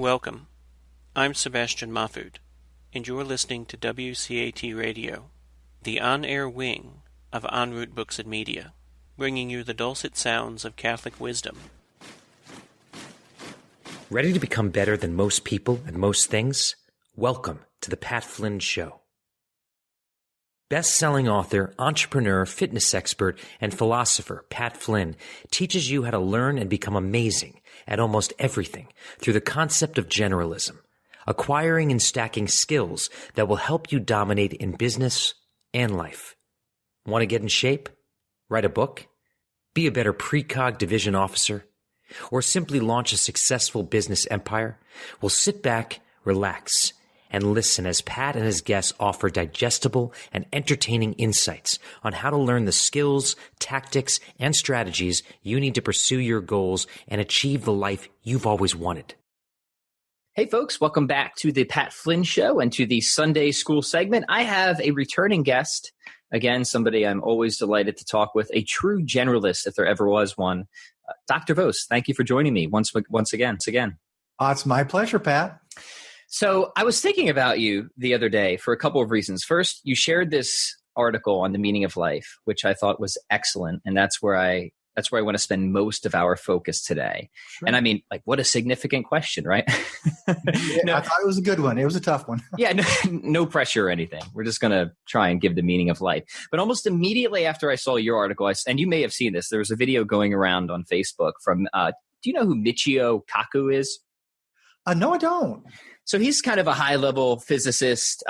Welcome. I'm Sebastian Mahfood, and you're listening to WCAT Radio, the on-air wing of En Route Books and Media, bringing you the dulcet sounds of Catholic wisdom. Ready to become better than most people at most things? Welcome to the Pat Flynn Show. Best-selling author, entrepreneur, fitness expert, and philosopher Pat Flynn teaches you how to learn and become amazing at almost everything through the concept of generalism, acquiring and stacking skills that will help you dominate in business and life. Want to get in shape? Write a book? Be a better precog division officer? Or simply launch a successful business empire? Well, sit back, relax, and listen as Pat and his guests offer digestible and entertaining insights on how to learn the skills, tactics, and strategies you need to pursue your goals and achieve the life you've always wanted. Hey folks, welcome back to the Pat Flynn Show and to the Sunday School segment. I have a returning guest, again, somebody I'm always delighted to talk with, a true generalist if there ever was one. Dr. Vost, thank you for joining me once again. It's my pleasure, Pat. So I was thinking about you the other day for a couple of reasons. First, you shared this article on the meaning of life, which I thought was excellent, and that's where I want to spend most of our focus today. Sure. And I mean, like, what a significant question, right? No, I thought it was a good one. It was a tough one. Yeah, no pressure or anything. We're just going to try and give the meaning of life. But almost immediately after I saw your article, and you may have seen this, there was a video going around on Facebook from, do you know who Michio Kaku is? No, I don't. So he's kind of a high-level physicist,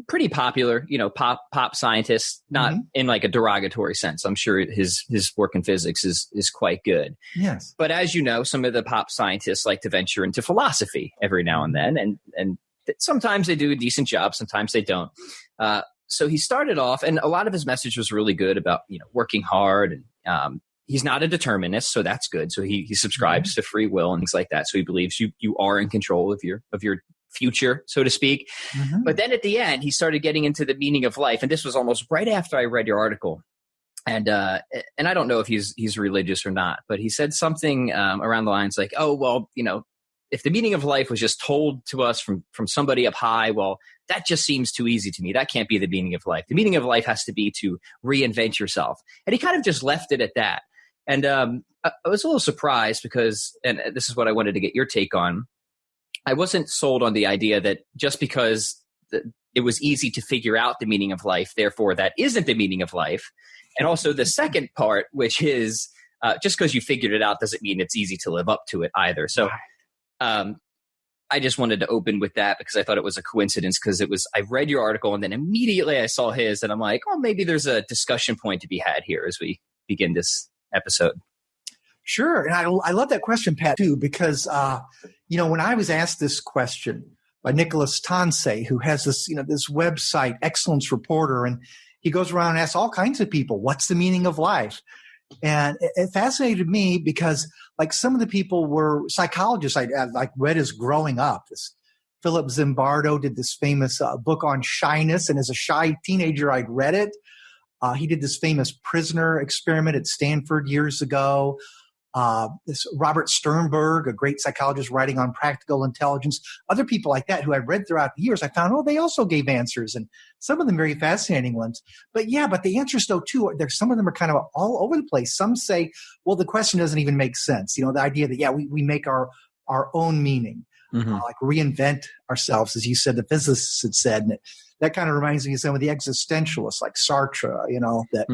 pretty popular, pop scientist, not in like a derogatory sense. I'm sure his work in physics is quite good. Yes. But as you know, some of the pop scientists like to venture into philosophy every now and then, and sometimes they do a decent job, sometimes they don't. So he started off, and a lot of his message was really good about working hard, and he's not a determinist, so that's good. So he subscribes to free will and things like that. So he believes you are in control of your future, so to speak. Mm-hmm. But then at the end, he started getting into the meaning of life, and this was almost right after I read your article. And I don't know if he's religious or not, but he said something around the lines like, "Oh, well, if the meaning of life was just told to us from somebody up high, well, that just seems too easy to me. That can't be the meaning of life. The meaning of life has to be to reinvent yourself." And he kind of just left it at that. And I was a little surprised because, and this is what I wanted to get your take on, I wasn't sold on the idea that just because it was easy to figure out the meaning of life, therefore that isn't the meaning of life. And also the second part, which is just because you figured it out doesn't mean it's easy to live up to it either. So I just wanted to open with that because I thought it was a coincidence because I read your article and then immediately I saw his and I'm like, oh, maybe there's a discussion point to be had here as we begin this episode. Sure. And I love that question, Pat, too, because, when I was asked this question by Nicholas Tansey, who has this, this website, Excellence Reporter, and he goes around and asks all kinds of people, what's the meaning of life? And it fascinated me because, like, some of the people were psychologists I read as growing up. This Philip Zimbardo did this famous book on shyness, and as a shy teenager, I'd read it. He did this famous prisoner experiment at Stanford years ago. This Robert Sternberg, a great psychologist writing on practical intelligence, other people like that who I read throughout the years, I found, they also gave answers, and some of them very fascinating ones. But the answers, though, too, some of them are kind of all over the place. Some say, well, the question doesn't even make sense. The idea that, we make our own meaning, like reinvent ourselves, as you said, the physicists had said. And that kind of reminds me of some of the existentialists like Sartre, that,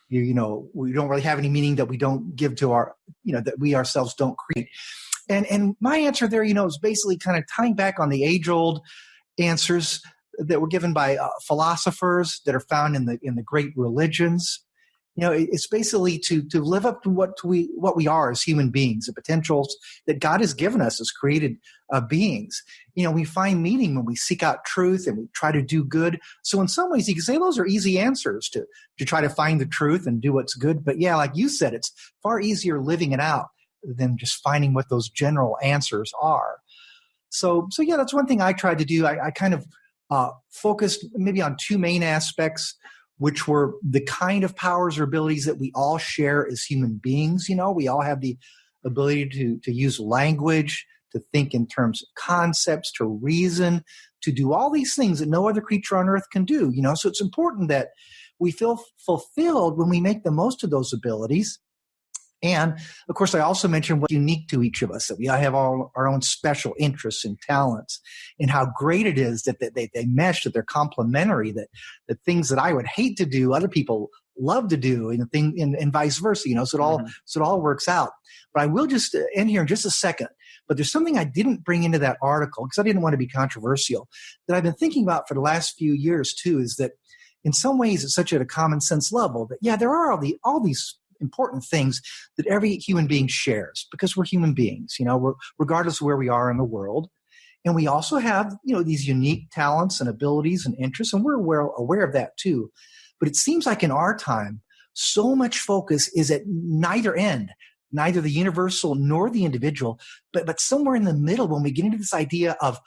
we don't really have any meaning that we don't give to our, that we ourselves don't create. And my answer there, is basically kind of tying back on the age-old answers that were given by philosophers that are found in the great religions. It's basically to live up to what we are as human beings, the potentials that God has given us as created beings. We find meaning when we seek out truth and we try to do good. So in some ways, you can say those are easy answers to try to find the truth and do what's good. But like you said, it's far easier living it out than just finding what those general answers are. So that's one thing I tried to do. I kind of focused maybe on two main aspects, which were the kind of powers or abilities that we all share as human beings. We all have the ability to use language, to think in terms of concepts, to reason, to do all these things that no other creature on earth can do. So it's important that we feel fulfilled when we make the most of those abilities. And of course, I also mentioned what's unique to each of us, that we have all our own special interests and talents, and how great it is that they mesh, that they're complementary, that the things that I would hate to do, other people love to do, and vice versa, so it all works out. But I will just end here in just a second. But there's something I didn't bring into that article because I didn't want to be controversial, that I've been thinking about for the last few years too, is that in some ways it's such at a common sense level that, yeah, there are all these important things that every human being shares because we're human beings, regardless of where we are in the world. And we also have, these unique talents and abilities and interests, and we're aware of that too. But it seems like in our time, so much focus is at neither end, neither the universal nor the individual, but somewhere in the middle when we get into this idea of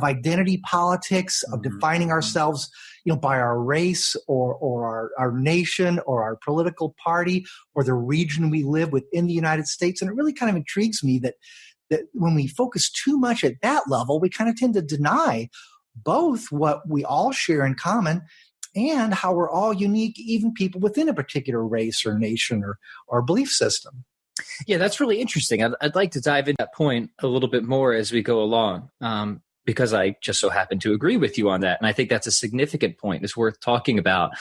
identity politics, of defining ourselves, by our race or our nation or our political party or the region we live within the United States. And it really kind of intrigues me that when we focus too much at that level, we kind of tend to deny both what we all share in common and how we're all unique, even people within a particular race or nation or belief system. Yeah, that's really interesting. I'd like to dive into that point a little bit more as we go along. Because I just so happen to agree with you on that. And I think that's a significant point. It's worth talking about.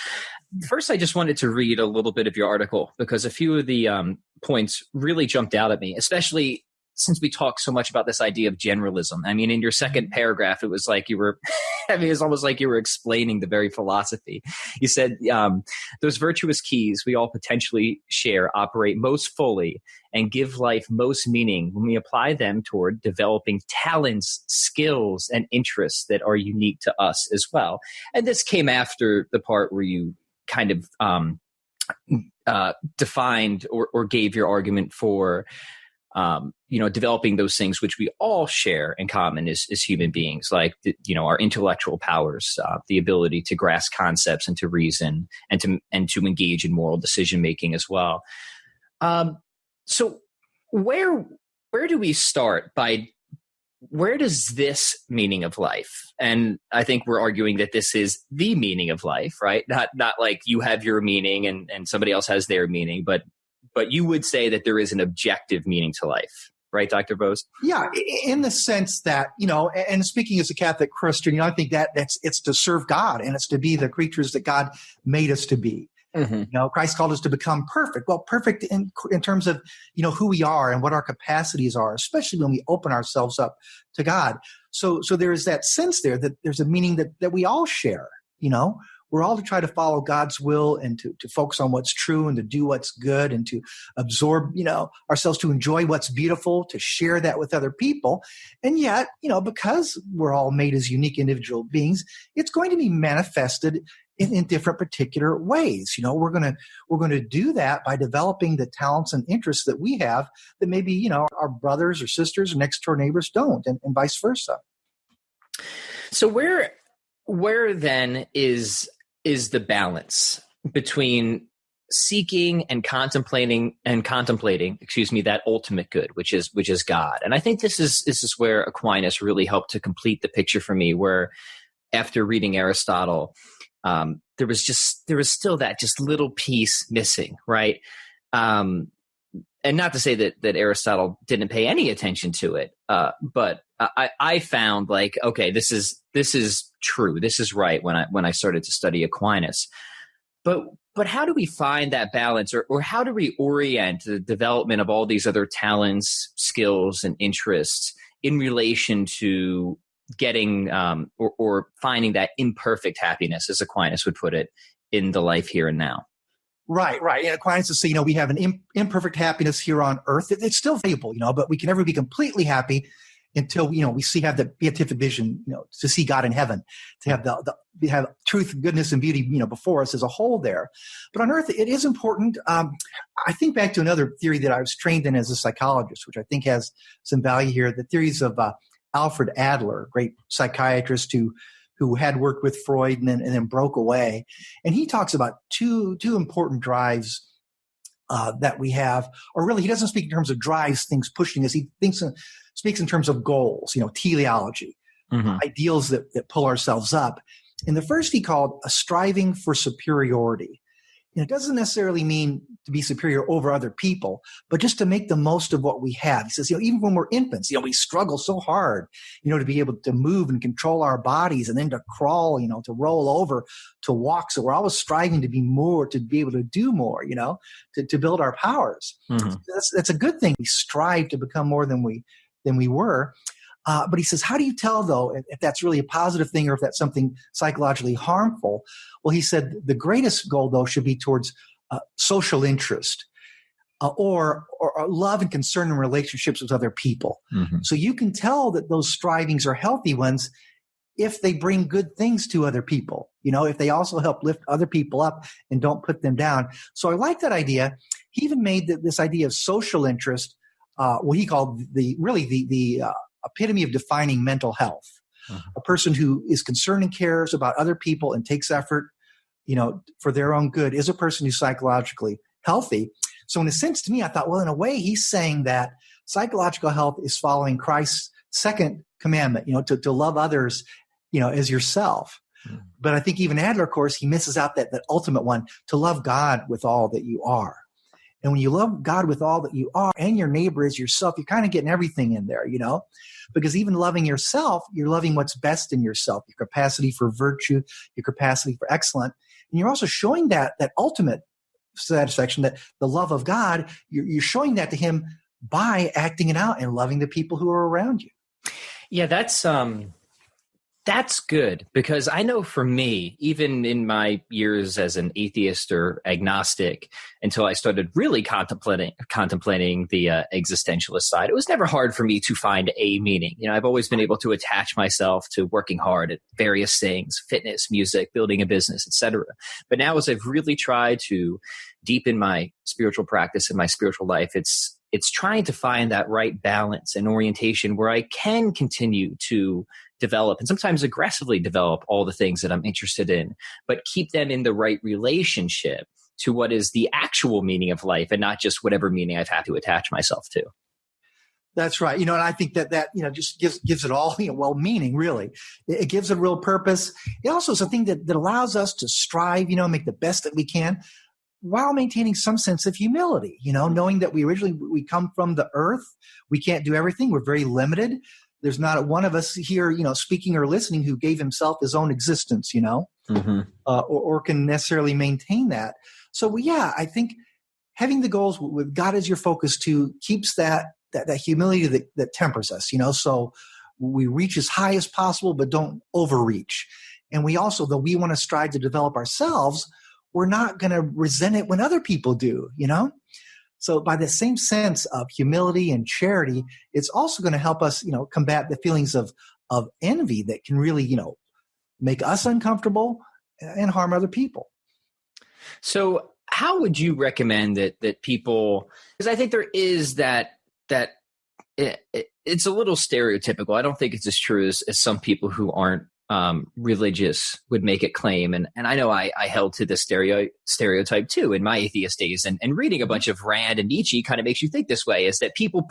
First, I just wanted to read a little bit of your article because a few of the points really jumped out at me, especially since we talk so much about this idea of generalism. I mean, in your second paragraph, it was like you were, it's almost like you were explaining the very philosophy. You said, those virtuous keys we all potentially share operate most fully and give life most meaning when we apply them toward developing talents, skills, and interests that are unique to us as well. And this came after the part where you kind of defined or gave your argument for developing those things which we all share in common as human beings, like, our intellectual powers, the ability to grasp concepts and to reason and to engage in moral decision making as well. So where do we start where does this meaning of life? And I think we're arguing that this is the meaning of life, right? Not like you have your meaning and somebody else has their meaning, but you would say that there is an objective meaning to life, right, Dr. Vost? Yeah, in the sense that, and speaking as a Catholic Christian, I think it's to serve God and it's to be the creatures that God made us to be. Mm-hmm. Christ called us to become perfect. Well, perfect in terms of, who we are and what our capacities are, especially when we open ourselves up to God. So there is that sense there that there's a meaning that we all share, We're all to try to follow God's will and to focus on what's true and to do what's good and to absorb, ourselves, to enjoy what's beautiful, to share that with other people. And yet, because we're all made as unique individual beings, it's going to be manifested in different particular ways. We're going to do that by developing the talents and interests that we have that maybe, our brothers or sisters or next door neighbors don't, and vice versa. So where then is the balance between seeking and contemplating, that ultimate good, which is God? And I think this is where Aquinas really helped to complete the picture for me, where after reading Aristotle, there was still that just little piece missing, right? And not to say that Aristotle didn't pay any attention to it, but I found like, okay, this is true, this is right when I started to study Aquinas. But how do we find that balance, or how do we orient the development of all these other talents, skills, and interests in relation to getting or finding that imperfect happiness, as Aquinas would put it, in the life here and now? Right. And Aquinas would say, we have an imperfect happiness here on earth. It's still valuable, but we can never be completely happy until, we have the beatific vision, to see God in heaven, to have have truth, goodness, and beauty, before us as a whole there. But on earth, it is important. I think back to another theory that I was trained in as a psychologist, which I think has some value here. The theories of Alfred Adler, great psychiatrist who had worked with Freud and then broke away. And he talks about two important drives that we have, or really he doesn't speak in terms of drives, things pushing us. He speaks in terms of goals, teleology, ideals that pull ourselves up. And the first he called a striving for superiority. And it doesn't necessarily mean to be superior over other people, but just to make the most of what we have. He says, even when we're infants, we struggle so hard, to be able to move and control our bodies, and then to crawl, to roll over, to walk. So we're always striving to be more, to be able to do more, to build our powers. So that's a good thing. We strive to become more than we were. But he says, how do you tell, though, if that's really a positive thing or if that's something psychologically harmful? Well, he said the greatest goal, though, should be towards social interest or love and concern in relationships with other people. So you can tell that those strivings are healthy ones if they bring good things to other people, if they also help lift other people up and don't put them down. So I like that idea. He even made this idea of social interest, what he called the epitome of defining mental health. A person who is concerned and cares about other people and takes effort, for their own good is a person who's psychologically healthy. So in a sense, to me, I thought, well, in a way, he's saying that psychological health is following Christ's second commandment, to love others, as yourself. But I think even Adler, of course, he misses out that ultimate one, to love God with all that you are. And when you love God with all that you are and your neighbor as yourself, you're kind of getting everything in there, because even loving yourself, you're loving what's best in yourself, your capacity for virtue, your capacity for excellence. And you're also showing that ultimate satisfaction, that the love of God, you're showing that to him by acting it out and loving the people who are around you. Yeah, that's good, because I know for me, even in my years as an atheist or agnostic, until I started really contemplating the existentialist side, it was never hard for me to find a meaning. I've always been able to attach myself to working hard at various things, fitness, music, building a business, etc. But now, as I've really tried to deepen my spiritual practice and my spiritual life, it's trying to find that right balance and orientation where I can continue to develop and sometimes aggressively develop all the things that I'm interested in, but keep them in the right relationship to what is the actual meaning of life and not just whatever meaning I've had to attach myself to. That's right. And I think that just gives it all, meaning, really. It gives it real purpose. It also is a thing that allows us to strive, make the best that we can while maintaining some sense of humility, knowing that we come from the earth. We can't do everything. We're very limited. There's not one of us here, speaking or listening who gave himself his own existence, or can necessarily maintain that. So, I think having the goals with God as your focus too keeps that humility that tempers us, so we reach as high as possible, but don't overreach. And we also, though we want to strive to develop ourselves, we're not going to resent it when other people do, So by the same sense of humility and charity, it's also going to help us, combat the feelings of envy that can really, make us uncomfortable and harm other people. So how would you recommend that people, because I think there is that it's a little stereotypical. I don't think it's as true as some people who aren't religious would make it claim. And I know I held to this stereotype too in my atheist days, and reading a bunch of Rand and Nietzsche kind of makes you think this way, is that people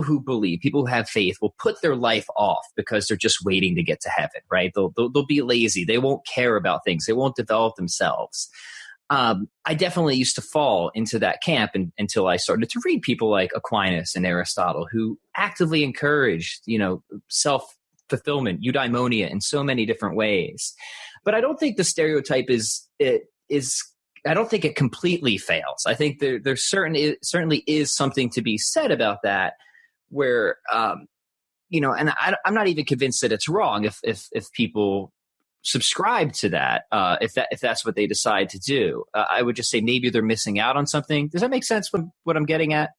who believe, people who have faith will put their life off because they're just waiting to get to heaven, right? They'll be lazy. They won't care about things. They won't develop themselves. I definitely used to fall into that camp until I started to read people like Aquinas and Aristotle, who actively encouraged, self-fulfillment, eudaimonia in so many different ways. But I don't think the stereotype is I don't think it completely fails. I think there certainly is something to be said about that, where, and I'm not even convinced that it's wrong if people subscribe to that, if that's what they decide to do. I would just say maybe they're missing out on something. Does that make sense, what I'm getting at?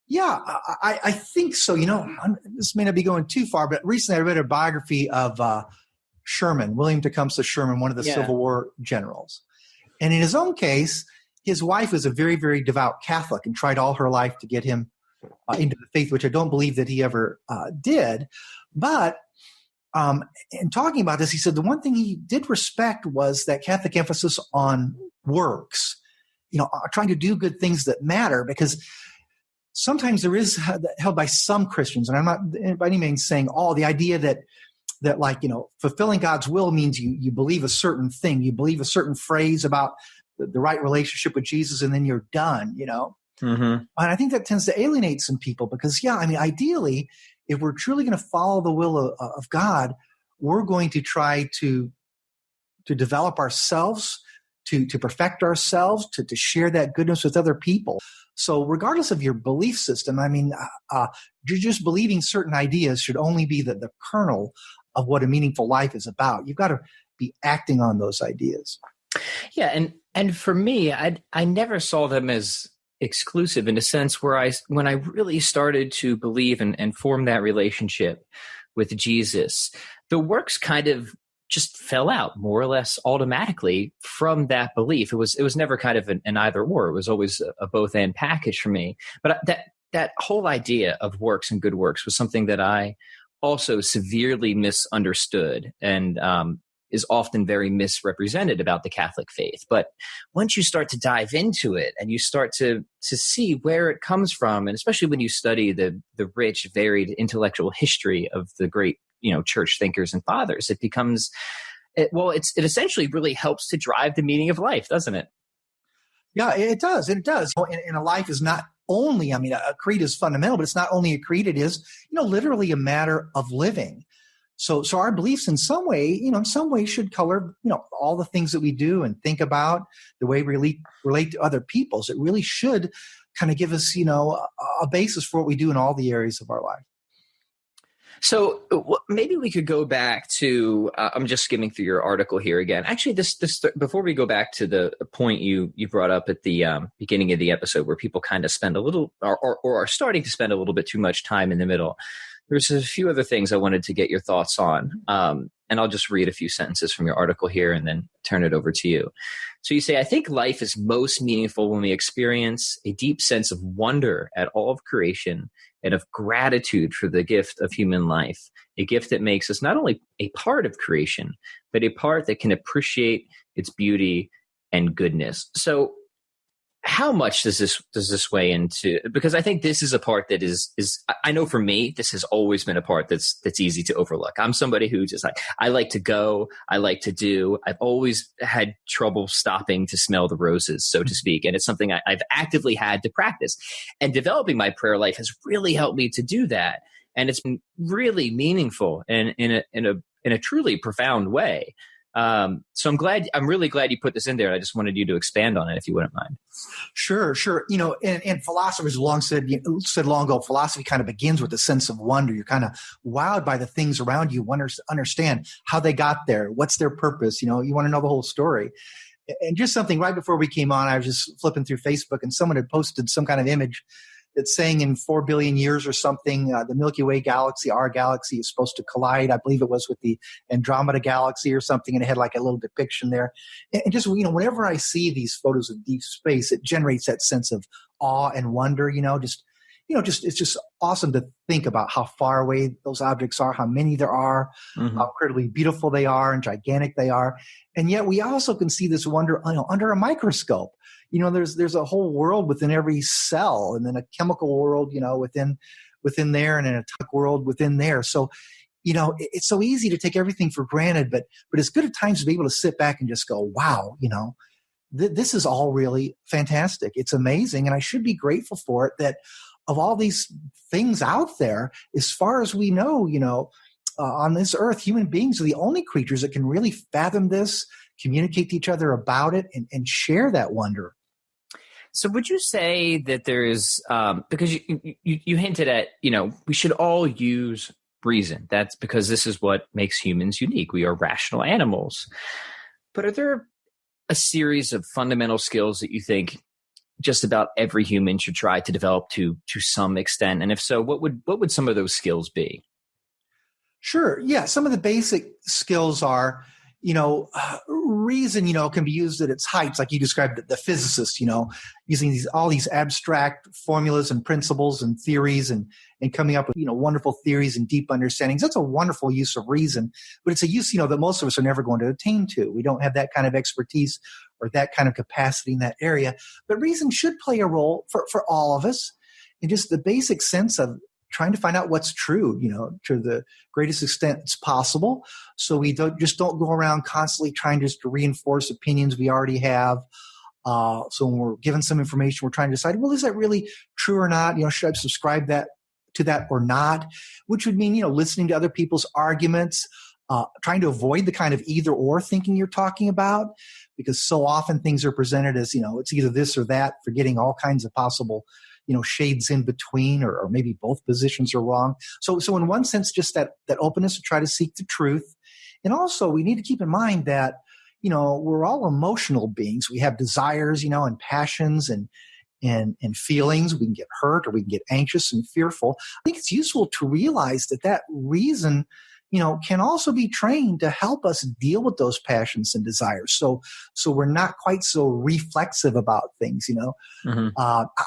Yeah, I think so. This may not be going too far, but recently I read a biography of Sherman, William Tecumseh Sherman, one of the Civil War generals. And in his own case, his wife was a very, very devout Catholic and tried all her life to get him into the faith, which I don't believe that he ever did. But in talking about this, he said the one thing he did respect was that Catholic emphasis on works. trying to do good things that matter, because sometimes there is held by some Christians, and I'm not by any means saying all, the idea that fulfilling God's will means you believe a certain thing, you believe a certain phrase about the right relationship with Jesus, and then you're done, Mm-hmm. And I think that tends to alienate some people because, ideally, if we're truly going to follow the will of God, we're going to try to develop ourselves, to perfect ourselves, to share that goodness with other people. So regardless of your belief system, you're just believing certain ideas should only be the kernel of what a meaningful life is about. You've got to be acting on those ideas. Yeah, and for me, I never saw them as exclusive, in a sense where when I really started to believe and form that relationship with Jesus, the works kind of just fell out more or less automatically from that belief. It was never kind of an either or. It was always a both and package for me. But that whole idea of works and good works was something that I also severely misunderstood and is often very misrepresented about the Catholic faith. But once you start to dive into it and you start to see where it comes from, and especially when you study the rich, varied intellectual history of the great church thinkers and fathers, it becomes, it essentially really helps to drive the meaning of life, doesn't it? Yeah, it does. It does. And a life is not only, a creed is fundamental, but it's not only a creed, it is, literally a matter of living. So our beliefs in some way should color, all the things that we do and think about, the way we relate to other people. So it really should kind of give us, a basis for what we do in all the areas of our life. So maybe we could go back to, I'm just skimming through your article here again. Actually, this before we go back to the point you brought up at the beginning of the episode, where people kind of spend a little or are starting to spend a little bit too much time in the middle, there's a few other things I wanted to get your thoughts on. And I'll just read a few sentences from your article here and then turn it over to you. So you say, I think life is most meaningful when we experience a deep sense of wonder at all of creation and of gratitude for the gift of human life, a gift that makes us not only a part of creation, but a part that can appreciate its beauty and goodness. So how much does this weigh into, because I think this is a part that is I know for me, this has always been a part that's easy to overlook. I'm somebody who just I like to go, I like to do. I've always had trouble stopping to smell the roses, so to speak. And it's something I've actively had to practice. And developing my prayer life has really helped me to do that. And it's been really meaningful and in a truly profound way. So I'm really glad you put this in there. I just wanted you to expand on it, if you wouldn't mind. Sure. And philosophers long said long ago, philosophy kind of begins with a sense of wonder. You're kind of wowed by the things around you, want to understand how they got there, what's their purpose. You want to know the whole story. And just something right before we came on, I was just flipping through Facebook and someone had posted some kind of image that's saying in 4 billion years or something, the Milky Way galaxy, our galaxy, is supposed to collide. I believe it was with the Andromeda galaxy or something, and it had like a little depiction there. And just, whenever I see these photos of deep space, it generates that sense of awe and wonder, it's just awesome to think about how far away those objects are, how many there are, how incredibly beautiful they are and gigantic they are. And yet we also can see this wonder under a microscope. There's a whole world within every cell, and then a chemical world, within there, and then a tech world within there. So, it's so easy to take everything for granted, but it's good at times to be able to sit back and just go, wow, this is all really fantastic. It's amazing. And I should be grateful for it that of all these things out there, as far as we know, on this earth, human beings are the only creatures that can really fathom this, communicate to each other about it, and share that wonder. So would you say that there is, because you hinted at, we should all use reason. That's because this is what makes humans unique. We are rational animals. But are there a series of fundamental skills that you think just about every human should try to develop to some extent? And if so, what would some of those skills be? Sure. Yeah. Some of the basic skills are, reason, can be used at its heights, like you described the physicists, using all these abstract formulas and principles and theories and coming up with, wonderful theories and deep understandings. That's a wonderful use of reason, but it's a use, that most of us are never going to attain to. We don't have that kind of expertise or that kind of capacity in that area. But reason should play a role for all of us in just the basic sense of trying to find out what's true, to the greatest extent it's possible. So we don't go around constantly trying just to reinforce opinions we already have. So when we're given some information, we're trying to decide, well, is that really true or not? Should I subscribe to that or not? Which would mean, listening to other people's arguments, trying to avoid the kind of either or thinking you're talking about, because so often things are presented as, it's either this or that, forgetting all kinds of possible shades in between, or maybe both positions are wrong. So in one sense, just that openness to try to seek the truth. And also we need to keep in mind that, we're all emotional beings. We have desires, and passions and feelings. We can get hurt, or we can get anxious and fearful. I think it's useful to realize that reason, can also be trained to help us deal with those passions and desires. So we're not quite so reflexive about things, Mm-hmm.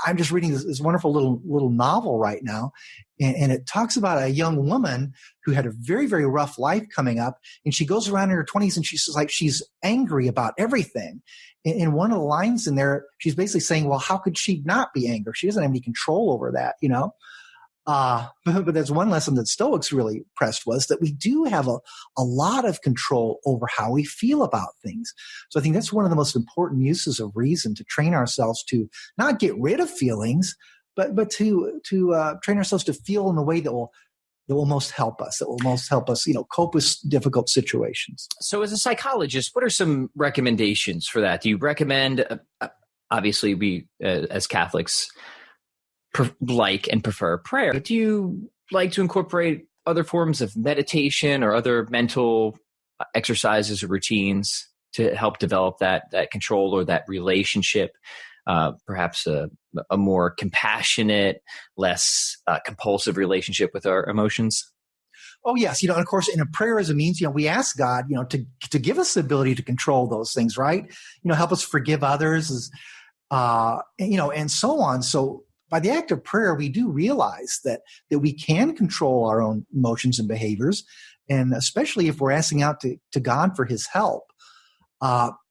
I'm just reading this wonderful little novel right now, and it talks about a young woman who had a very, very rough life coming up, and she goes around in her 20s and she's angry about everything. And one of the lines in there, she's basically saying, well, how could she not be angry? She doesn't have any control over that, But that's one lesson that Stoics really pressed, was that we do have a lot of control over how we feel about things. So I think that's one of the most important uses of reason, to train ourselves to not get rid of feelings, but to train ourselves to feel in the way that will most help us, cope with difficult situations. So as a psychologist, what are some recommendations for that? Do you recommend, obviously we as Catholics like and prefer prayer. Do you like to incorporate other forms of meditation or other mental exercises or routines to help develop that control or that relationship? Perhaps a more compassionate, less compulsive relationship with our emotions? Oh, yes. And of course, in a prayer as a means, we ask God, to give us the ability to control those things, right? Help us forgive others, and so on. So by the act of prayer, we do realize that we can control our own emotions and behaviors, and especially if we're asking out to God for his help.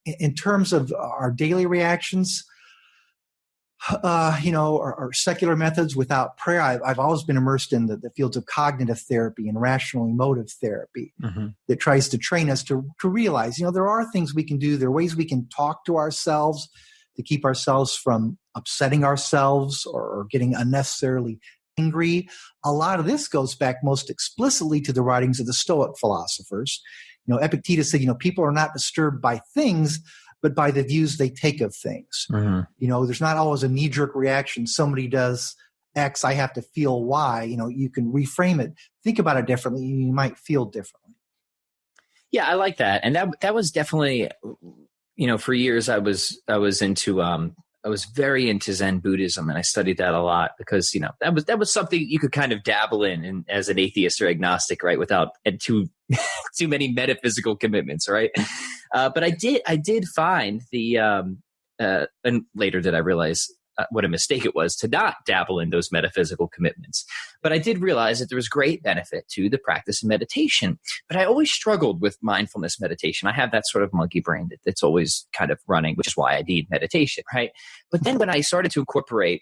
In terms of our daily reactions, our secular methods without prayer, I've always been immersed in the fields of cognitive therapy and rational emotive therapy, mm-hmm. that tries to train us to realize, there are things we can do. There are ways we can talk to ourselves to keep ourselves from upsetting ourselves or getting unnecessarily angry. A lot of this goes back most explicitly to the writings of the Stoic philosophers. Epictetus said, people are not disturbed by things, but by the views they take of things. Mm-hmm. There's not always a knee-jerk reaction. Somebody does X, I have to feel Y. You can reframe it, think about it differently. You might feel differently. Yeah, I like that. And that was definitely, for years I was very into Zen Buddhism, and I studied that a lot because, that was something you could kind of dabble in as an atheist or agnostic, right? Without too many metaphysical commitments, right? But I did find and later did I realize what a mistake it was to not dabble in those metaphysical commitments. But I did realize that there was great benefit to the practice of meditation. But I always struggled with mindfulness meditation. I have that sort of monkey brain that's always kind of running, which is why I need meditation, right? But then when I started to incorporate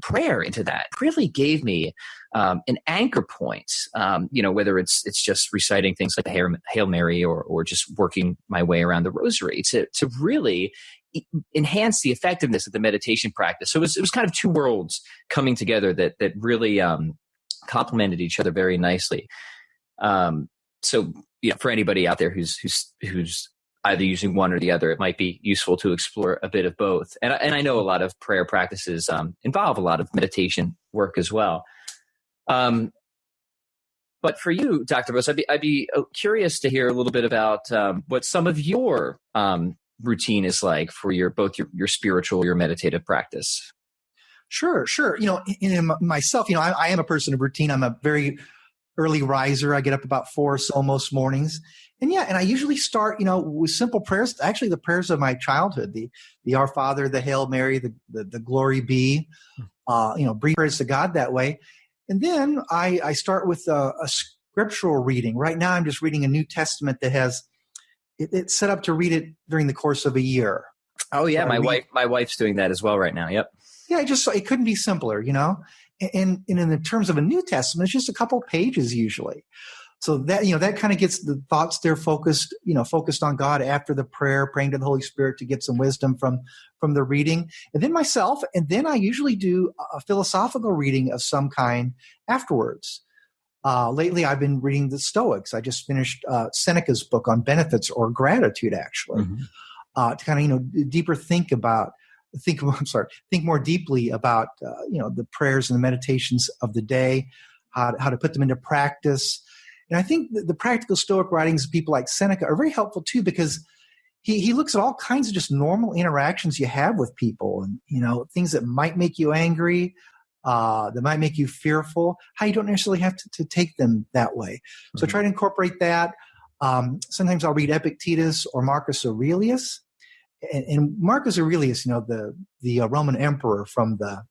prayer into that, it really gave me an anchor point, whether it's just reciting things like the Hail Mary or just working my way around the rosary to really enhance the effectiveness of the meditation practice. So it was kind of two worlds coming together that really complemented each other very nicely. So for anybody out there who's either using one or the other, it might be useful to explore a bit of both. And I know a lot of prayer practices involve a lot of meditation work as well. But for you, Dr. Vost, I'd be curious to hear a little bit about what some of your routine is like for both your spiritual, your meditative practice. Sure. In myself, I am a person of routine. I'm a very early riser. I get up about 4 or so most mornings. And I usually start, with simple prayers, actually the prayers of my childhood, the Our Father, the Hail Mary, the Glory Be, brief prayers to God that way. And then I start with a scriptural reading. Right now I'm just reading a New Testament that has it's set up to read it during the course of a year. Oh yeah, So my wife's doing that as well right now. Yep. Yeah, it couldn't be simpler, And in the terms of a New Testament, it's just a couple pages usually. So that, that kind of gets the thoughts there focused on God after the prayer, praying to the Holy Spirit to get some wisdom from the reading. And then myself, and then I usually do a philosophical reading of some kind afterwards. Lately, I've been reading the Stoics. I just finished Seneca's book on benefits or gratitude, actually, to kind of deeper think more deeply about the prayers and the meditations of the day, how to put them into practice. And I think the practical Stoic writings of people like Seneca are very helpful too, because he looks at all kinds of just normal interactions you have with people, and things that might make you angry, that might make you fearful, how you don't necessarily have to take them that way. So try to incorporate that. Sometimes I'll read Epictetus or Marcus Aurelius. And Marcus Aurelius, the Roman emperor from the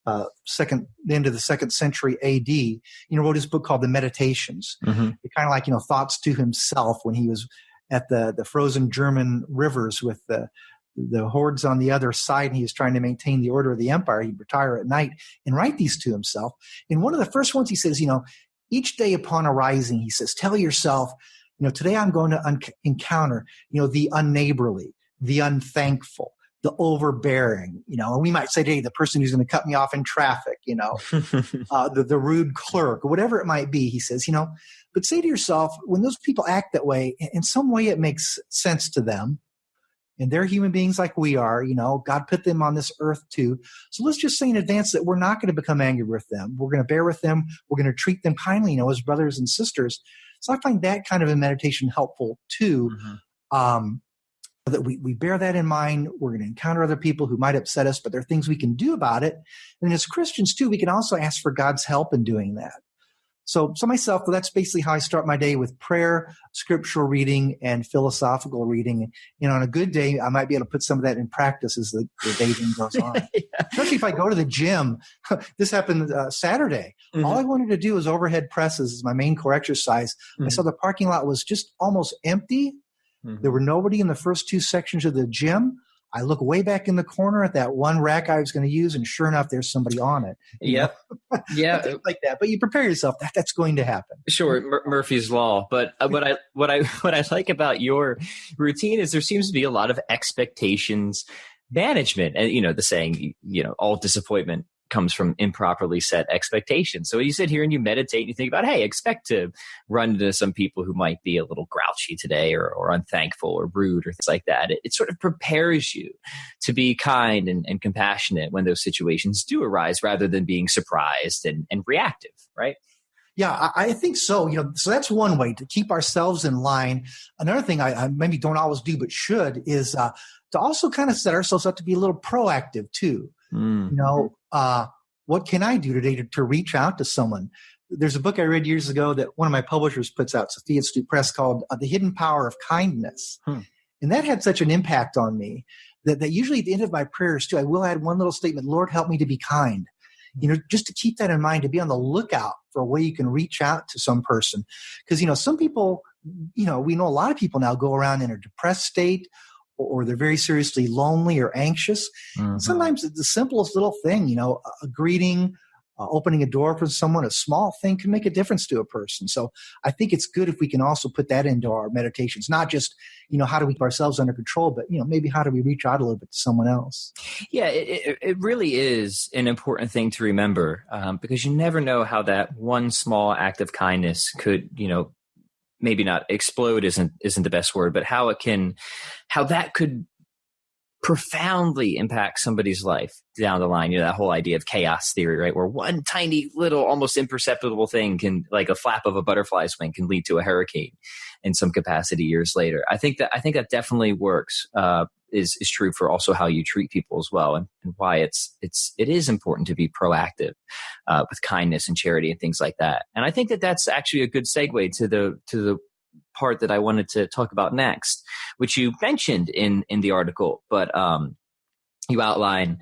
end of the 2nd century AD, wrote his book called The Meditations. It kind of like, thoughts to himself when he was at the frozen German rivers with the hordes on the other side, and he was trying to maintain the order of the empire. He'd retire at night and write these to himself. And one of the first ones he says, each day upon arising, he says, tell yourself, today I'm going to encounter, the unneighborly, the unthankful, the overbearing, and we might say, hey, the person who's going to cut me off in traffic, the rude clerk, or whatever it might be, he says, but say to yourself, when those people act that way, in some way it makes sense to them, and they're human beings like we are, God put them on this earth too. So let's just say in advance that we're not going to become angry with them. We're going to bear with them. We're going to treat them kindly, as brothers and sisters. So I find that kind of a meditation helpful too. That we bear that in mind. We're going to encounter other people who might upset us, but there are things we can do about it. And as Christians too, we can also ask for God's help in doing that. So myself, that's basically how I start my day, with prayer, scriptural reading, and philosophical reading. And on a good day, I might be able to put some of that in practice as the day goes on. Especially if I go to the gym. This happened Saturday. All I wanted to do was overhead presses as my main core exercise. I saw the parking lot was just almost empty. There were nobody in the first 2 sections of the gym. I look way back in the corner at that one rack I was going to use, and sure enough, there's somebody on it. Yep. Yeah. Like that. But you prepare yourself. That's going to happen. Sure. Murphy's Law. But what I like about your routine is there seems to be a lot of expectations management. And, the saying, all disappointment comes from improperly set expectations. So you sit here and you meditate and you think about, hey, expect to run into some people who might be a little grouchy today or unthankful or rude or things like that. It sort of prepares you to be kind and compassionate when those situations do arise, rather than being surprised and reactive, right? Yeah, I think so. So that's one way to keep ourselves in line. Another thing I maybe don't always do but should is to also kind of set ourselves up to be a little proactive too. What can I do today to reach out to someone? There's a book I read years ago that one of my publishers puts out, Sophia Institute Press, called The Hidden Power of Kindness. And that had such an impact on me that usually at the end of my prayers too, I will add one little statement, Lord, help me to be kind. Just to keep that in mind, to be on the lookout for a way you can reach out to some person. Because, some people, we know a lot of people now go around in a depressed state, or they're very seriously lonely or anxious. Sometimes it's the simplest little thing, a greeting, opening a door for someone, a small thing can make a difference to a person. So I think it's good if we can also put that into our meditations, not just, how do we keep ourselves under control, but, maybe how do we reach out a little bit to someone else? Yeah, it really is an important thing to remember, because you never know how that one small act of kindness could, maybe not explode isn't the best word, but how that could profoundly impact somebody's life down the line. That whole idea of chaos theory, right? Where one tiny little, almost imperceptible thing can, like a flap of a butterfly's wing, can lead to a hurricane in some capacity years later. I think that definitely works, is true for also how you treat people as well, and why it is important to be proactive with kindness and charity and things like that. And I think that's actually a good segue to the part that I wanted to talk about next, which you mentioned in the article, but you outline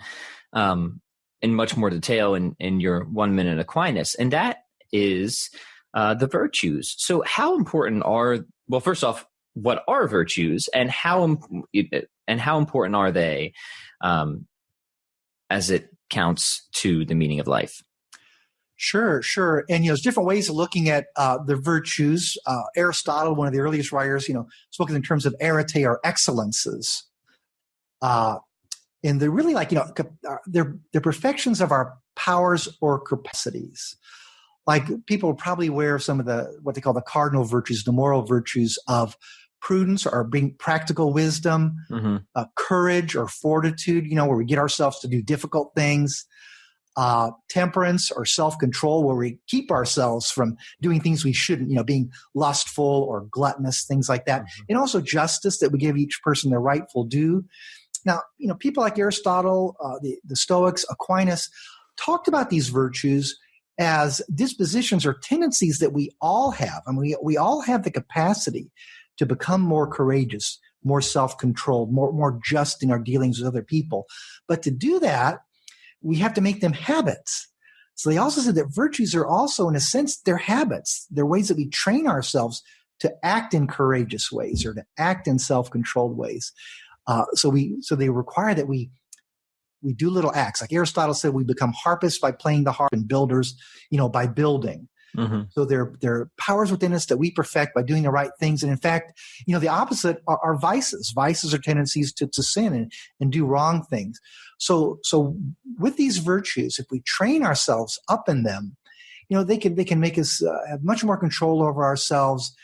in much more detail in your 1 Minute Aquinas, and that is the virtues. So how important well, first off, what are virtues and how important are they as it counts to the meaning of life? Sure. And, there's different ways of looking at the virtues. Aristotle, one of the earliest writers, spoke in terms of arete or excellences. And they're really like, they're perfections of our powers or capacities. Like people are probably aware of some of what they call the cardinal virtues, the moral virtues of prudence or being practical wisdom, courage or fortitude, where we get ourselves to do difficult things, temperance or self-control, where we keep ourselves from doing things we shouldn't, being lustful or gluttonous, things like that. And also justice, that we give each person their rightful due. Now, people like Aristotle, the Stoics, Aquinas, talked about these virtues as dispositions or tendencies that we all have. I mean, we all have the capacity to become more courageous, more self-controlled, more just in our dealings with other people. But to do that, we have to make them habits. So they also said that virtues are also, in a sense, they're habits. They're ways that we train ourselves to act in courageous ways or to act in self-controlled ways. So they require that we do little acts. Like Aristotle said, we become harpists by playing the harp and builders, by building. So there are powers within us that we perfect by doing the right things. And in fact, the opposite are vices. Vices are tendencies to sin and do wrong things. So with these virtues, if we train ourselves up in them, they can make us have much more control over ourselves.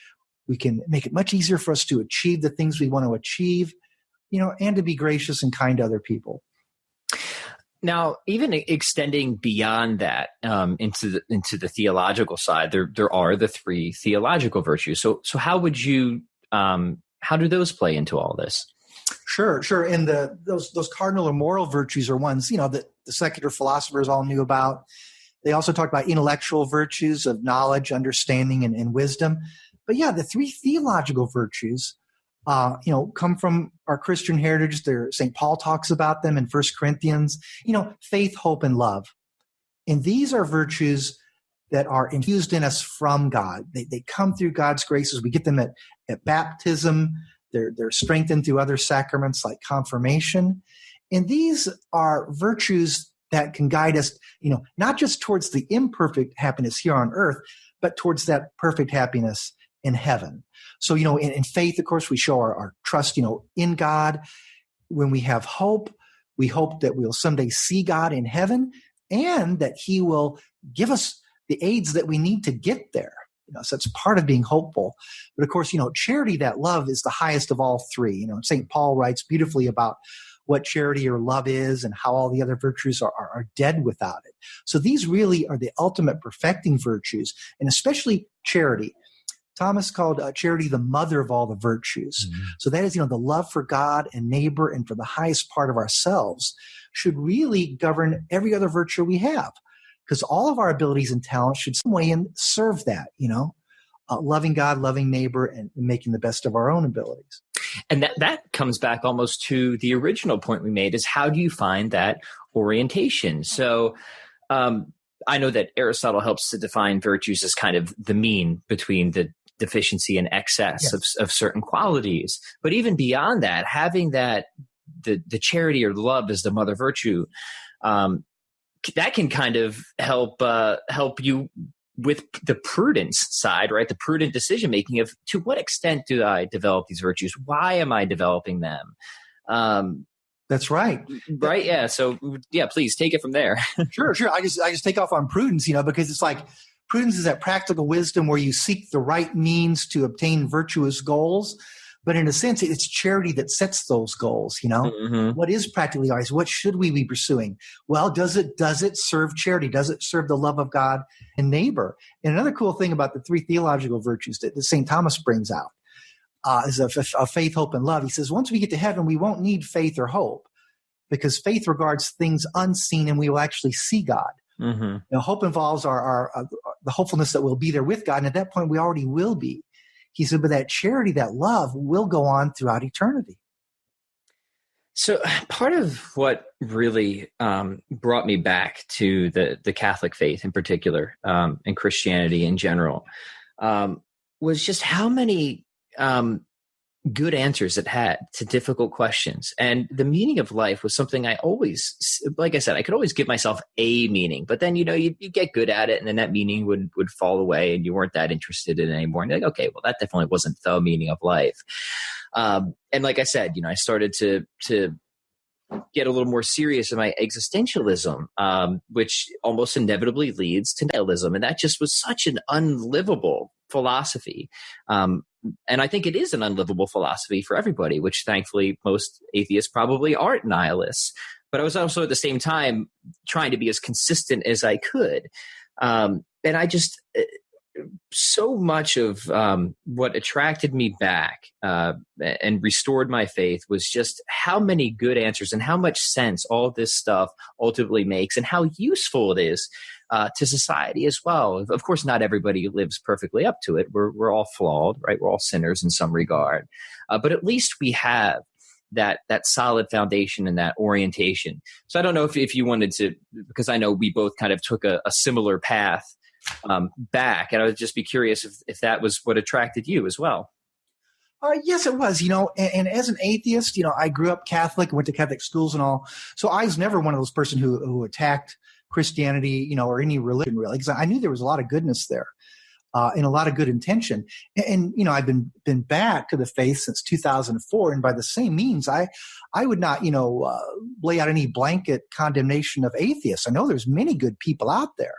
We can make it much easier for us to achieve the things we want to achieve, and to be gracious and kind to other people. Now, even extending beyond that into the theological side, there are the three theological virtues. So how would you how do those play into all this? Sure. And those cardinal or moral virtues are ones that the secular philosophers all knew about. They also talked about intellectual virtues of knowledge, understanding, and wisdom. But yeah, the three theological virtues come from our Christian heritage. St. Paul talks about them in 1 Corinthians, faith, hope, and love. And these are virtues that are infused in us from God. They come through God's graces. We get them at baptism. They're strengthened through other sacraments like confirmation. And these are virtues that can guide us, not just towards the imperfect happiness here on earth, but towards that perfect happiness in heaven. So, in faith, of course, we show our trust, in God. When we have hope, we hope that we'll someday see God in heaven and that he will give us the aids that we need to get there. So it's part of being hopeful. But of course, charity, that love, is the highest of all three. St. Paul writes beautifully about what charity or love is and how all the other virtues are dead without it. So these really are the ultimate perfecting virtues, and especially charity. Thomas called charity the mother of all the virtues. So that is, the love for God and neighbor and for the highest part of ourselves should really govern every other virtue we have, because all of our abilities and talents should some way serve that, loving God, loving neighbor, and making the best of our own abilities. And that comes back almost to the original point we made, is how do you find that orientation? So I know that Aristotle helps to define virtues as kind of the mean between the deficiency and excess of certain qualities. But even beyond that, having that the charity or the love as the mother virtue, that can kind of help you with the prudence side, right? The prudent decision making of, to what extent do I develop these virtues? Why am I developing them? That's right. Right. Yeah. So yeah, please take it from there. Sure. I just take off on prudence, because it's like prudence is that practical wisdom where you seek the right means to obtain virtuous goals. But in a sense, it's charity that sets those goals. What is practically wise? What should we be pursuing? Well, does it serve charity? Does it serve the love of God and neighbor? And another cool thing about the three theological virtues that St. Thomas brings out is of faith, hope, and love. He says, once we get to heaven, we won't need faith or hope, because faith regards things unseen and we will actually see God. Hope involves the hopefulness that we'll be there with God. And at that point, we already will be. He said, but that charity, that love will go on throughout eternity. So part of what really brought me back to the Catholic faith in particular, and Christianity in general, was just how many good answers it had to difficult questions. And the meaning of life was something I always, like I said, I could always give myself a meaning, but then, you get good at it and then that meaning would fall away and you weren't that interested in it anymore. And you're like, okay, well, that definitely wasn't the meaning of life. And like I said, I started to get a little more serious in my existentialism, which almost inevitably leads to nihilism. And that just was such an unlivable philosophy. And I think it is an unlivable philosophy for everybody, which thankfully most atheists probably aren't nihilists. But I was also at the same time trying to be as consistent as I could. And I just, so much of what attracted me back and restored my faith was just how many good answers and how much sense all this stuff ultimately makes and how useful it is to society as well. Of course, not everybody lives perfectly up to it. We're all flawed, right? We're all sinners in some regard. But at least we have that solid foundation and that orientation. So I don't know if you wanted to, because I know we both kind of took a similar path back, and I would just be curious if that was what attracted you as well. Yes, it was, and as an atheist, I grew up Catholic, went to Catholic schools and all. So I was never one of those person who attacked Christianity, or any religion really, because I knew there was a lot of goodness there and a lot of good intention. And I've been back to the faith since 2004. And by the same means, I would not, lay out any blanket condemnation of atheists. I know there's many good people out there.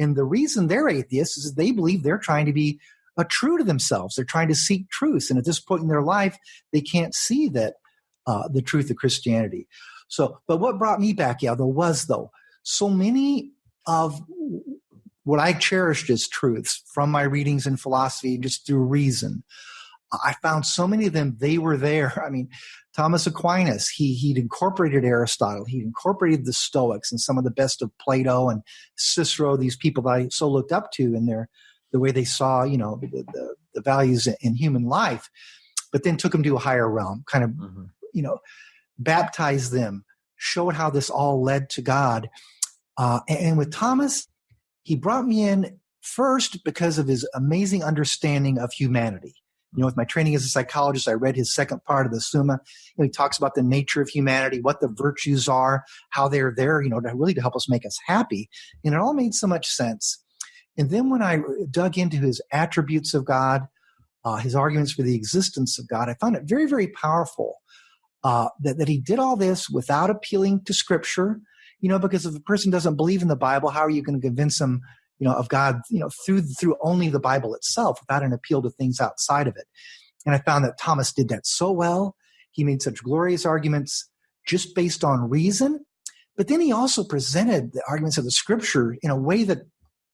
And the reason they're atheists is they believe they're trying to be true to themselves. They're trying to seek truth. And at this point in their life, they can't see that the truth of Christianity. So, but what brought me back, was so many of what I cherished as truths from my readings in philosophy, just through reason. I found so many of them, they were there. I mean, Thomas Aquinas, he'd incorporated Aristotle. He'd incorporated the Stoics and some of the best of Plato and Cicero, these people that I so looked up to in the way they saw, the values in human life, but then took them to a higher realm, kind of, baptized them, showed how this all led to God. And with Thomas, he brought me in first because of his amazing understanding of humanity. With my training as a psychologist, I read his second part of the Summa. He talks about the nature of humanity, what the virtues are, how they're there, to help us make us happy. And it all made so much sense. And then when I dug into his attributes of God, his arguments for the existence of God, I found it very, very powerful that he did all this without appealing to Scripture. Because if a person doesn't believe in the Bible, how are you going to convince them of God, through only the Bible itself, without an appeal to things outside of it. And I found that Thomas did that so well. He made such glorious arguments just based on reason. But then he also presented the arguments of the Scripture in a way that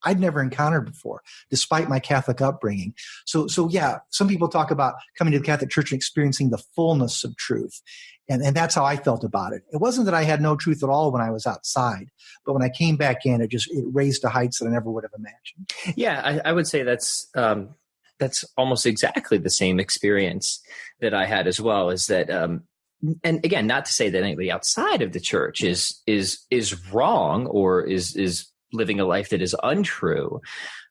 I'd never encountered before, despite my Catholic upbringing. So yeah, some people talk about coming to the Catholic Church and experiencing the fullness of truth. And that's how I felt about it. It wasn't that I had no truth at all when I was outside, but when I came back in, it raised to heights that I never would have imagined. Yeah, I would say that's almost exactly the same experience that I had as well. Is that, and again, not to say that anybody outside of the church is wrong or is living a life that is untrue,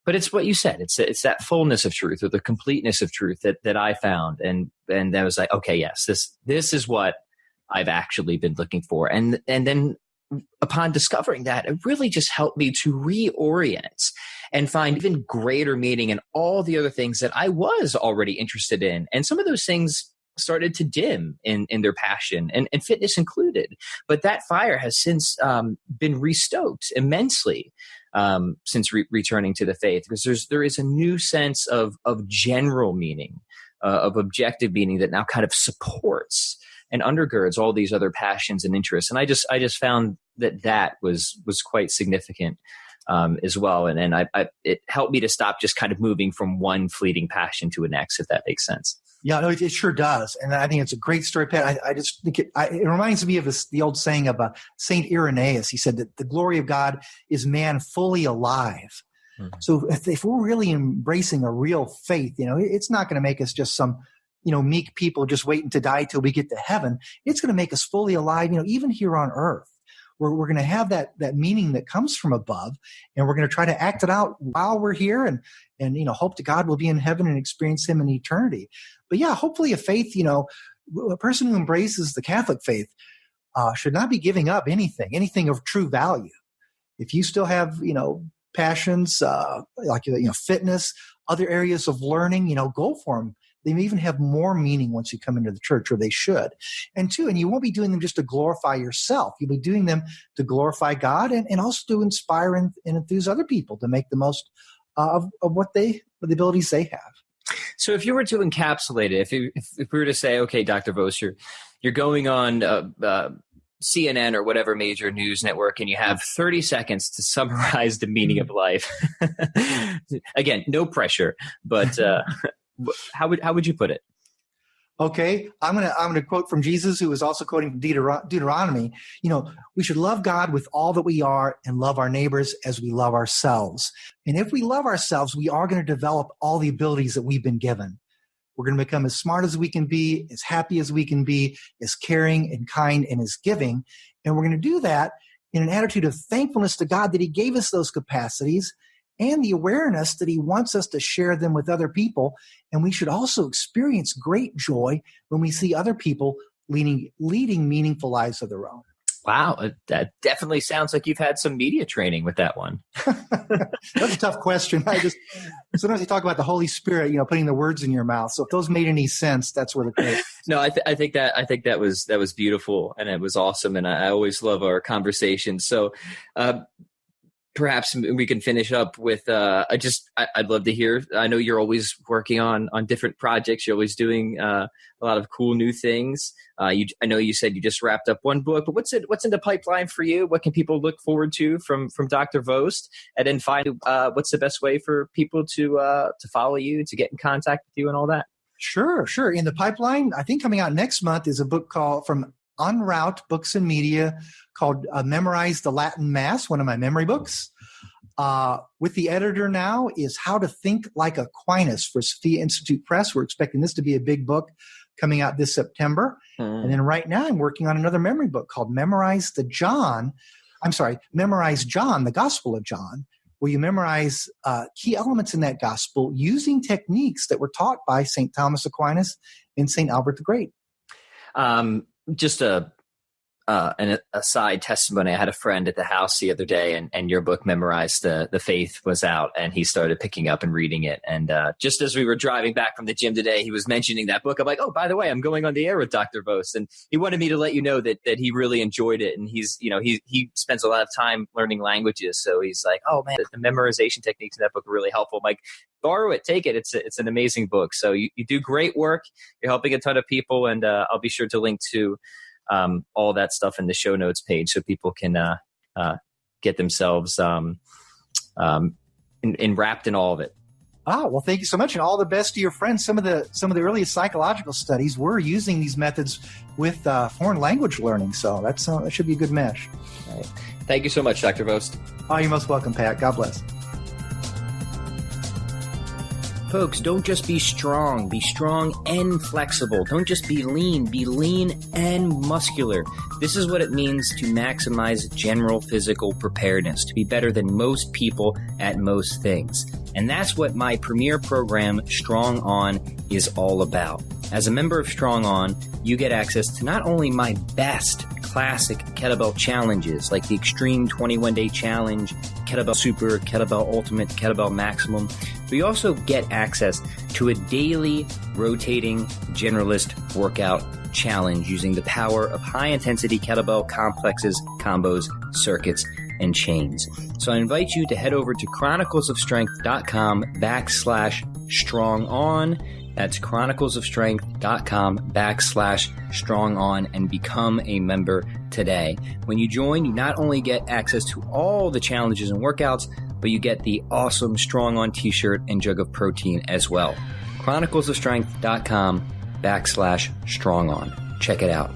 but it's what you said. It's that fullness of truth or the completeness of truth that I found, and I was like, okay, yes, this is what I've actually been looking for, and then upon discovering that, it really just helped me to reorient and find even greater meaning in all the other things that I was already interested in, and some of those things started to dim in their passion, and fitness included. But that fire has since been restoked immensely since returning to the faith, because there is a new sense of general meaning, of objective meaning that now kind of supports and undergirds all these other passions and interests. And I just found that was quite significant as well. And it helped me to stop just kind of moving from one fleeting passion to the next, if that makes sense. Yeah, no, it sure does. And I think it's a great story, Pat. I just think it reminds me of the old saying of St. Irenaeus. He said that the glory of God is man fully alive. Mm-hmm. So if we're really embracing a real faith, it's not going to make us just some, meek people just waiting to die till we get to heaven. It's going to make us fully alive, even here on earth, we're going to have that meaning that comes from above, and we're going to try to act it out while we're here, and hope to God we'll be in heaven and experience him in eternity. But yeah, hopefully a faith, a person who embraces the Catholic faith should not be giving up anything of true value. If you still have, passions, like, fitness, other areas of learning, go for them. They may even have more meaning once you come into the church, or they should. And you won't be doing them just to glorify yourself. You'll be doing them to glorify God, and also to inspire and enthuse other people to make the most of the abilities they have. So if you were to encapsulate it, if we were to say, okay, Dr. Vost, you're going on CNN or whatever major news network, and you have 30 seconds to summarize the meaning of life. Again, no pressure, but how would you put it? Okay, I'm gonna quote from Jesus, who was also quoting from Deuteronomy. We should love God with all that we are, and love our neighbors as we love ourselves. And if we love ourselves, we are going to develop all the abilities that we've been given. We're going to become as smart as we can be, as happy as we can be, as caring and kind and as giving. And we're going to do that in an attitude of thankfulness to God that he gave us those capacities, and the awareness that he wants us to share them with other people. And we should also experience great joy when we see other people leading meaningful lives of their own. Wow, that definitely sounds like you've had some media training with that one. That's a tough question. Sometimes you talk about the Holy Spirit, putting the words in your mouth. So if those made any sense, that's where the credit. No, I think that was beautiful, and it was awesome, and I always love our conversations. So, perhaps we can finish up with, I'd love to hear, I know you're always working on different projects. You're always doing a lot of cool new things. I know you said you just wrapped up one book, but what's in the pipeline for you? What can people look forward to from Dr. Vost? And then finally, what's the best way for people to follow you, to get in contact with you and all that? Sure. In the pipeline, I think coming out next month is a book called from En Route Books and Media called Memorize the Latin Mass, one of my memory books. With the editor now is How to Think Like Aquinas for Sophia Institute Press. We're expecting this to be a big book coming out this September. And then right now I'm working on another memory book called Memorize John, the Gospel of John, where you memorize key elements in that gospel using techniques that were taught by St. Thomas Aquinas and St. Albert the Great. Just an aside testimony. I had a friend at the house the other day, and your book, Memorize the Faith, was out, and he started picking up and reading it. And just as we were driving back from the gym today, he was mentioning that book. I'm like, oh, by the way, I'm going on the air with Dr. Vost, and he wanted me to let you know that he really enjoyed it. And he's, he spends a lot of time learning languages, so he's like, oh man, the memorization techniques in that book are really helpful. I'm like, borrow it, take it. It's an amazing book. So you do great work. You're helping a ton of people, and I'll be sure to link to all that stuff in the show notes page so people can get themselves enwrapped in all of it. Well, thank you so much, and all the best to your friends. Some of the earliest psychological studies were using these methods with foreign language learning, so that should be a good mesh. All right. Thank you so much, Dr. Vost. Oh, you're most welcome, Pat. God bless. Folks, don't just be strong and flexible. Don't just be lean and muscular. This is what it means to maximize general physical preparedness, to be better than most people at most things. And that's what my premier program, Strong On, is all about. As a member of Strong On, you get access to not only my best classic kettlebell challenges like the Extreme 21-Day Challenge, Kettlebell Super, Kettlebell Ultimate, Kettlebell Maximum, but you also get access to a daily rotating generalist workout challenge using the power of high-intensity kettlebell complexes, combos, circuits, and chains. So I invite you to head over to chroniclesofstrength.com/strongon. That's chroniclesofstrength.com/strongon and become a member today. When you join, you not only get access to all the challenges and workouts, but you get the awesome Strong On t-shirt and jug of protein as well. chroniclesofstrength.com/strongon. Check it out.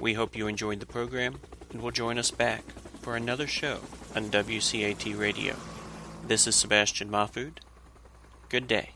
We hope you enjoyed the program and will join us back for another show on WCAT Radio. This is Sebastian Mahfood. Good day.